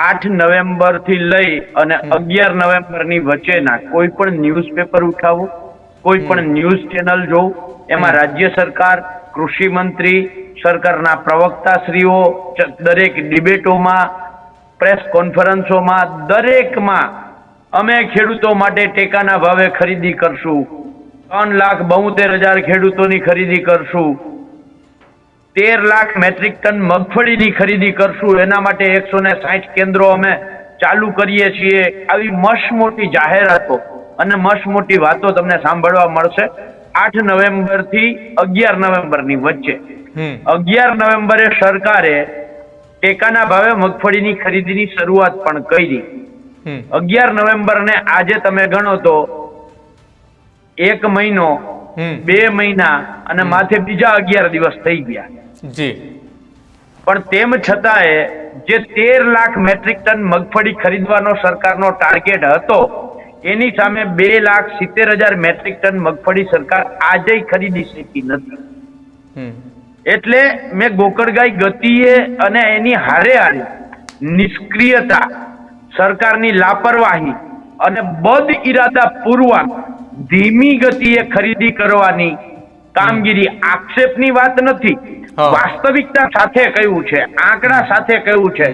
8 November થી લઈ અને 11 નવેમ્બર ની વચ્ચેના કોઈ પણ ન્યૂઝપેપર ઉઠાવો, કોઈ પણ ન્યૂઝ ચેનલ જોવું, એમાં રાજ્ય સરકાર, કૃષિ મંત્રી, સરકારના પ્રવક્તાશ્રીઓ દરેક ડિબેટોમાં, પ્રેસ કોન્ફરન્સોમાં, દરેકમાં અમે ખેડૂતો માટે ટેકાના ભાવે ખરીદી કરશું, 3,72,000 ખેડૂતોની ખરીદી કરશું, 13 લાખ મેટ્રિક ટન મગફળીની ખરીદી કરશું, એના માટે 160 કેન્દ્રો અમે ચાલુ કરીએ છીએ. આવી મસ્ત મોટી જાહેરાતો અને મસ્ત મોટી વાતો તમને સાંભળવા મળશે 8 નવેમ્બર થી 11 નવેમ્બર ની વચ્ચે. 11 નવેમ્બરે સરકારે ટેકાના ભાવે મગફળીની ખરીદીની શરૂઆત પણ કરી. 11 નવેમ્બર ને આજે તમે ગણો તો 1 મહિનો, 2 મહિના અને માથે બીજા 11 દિવસ થઈ ગયા. પણ તેમ છતાંય જે 13 લાખ મેટ્રિક ટન મગફળી ખરીદવાનો સરકારનો ટાર્ગેટ હતો, એની સામે 2,70,000 મેટ્રિક ટન મગફળી સરકાર આજે ખરીદી શકી નથી. એટલે મેં ગોકળગાય ગતિએ અને એની હારે હારે નિષ્ક્રિયતા, સરકારની લાપરવાહી અને બદ ઇરાદા પૂર્વક ધીમી ગતિએ ખરીદી કરવાની કામગીરી, આક્ષેપની વાત નથી, વાસ્તવિકતા સાથે કહ્યું છે, આંકડા સાથે કહ્યું છે.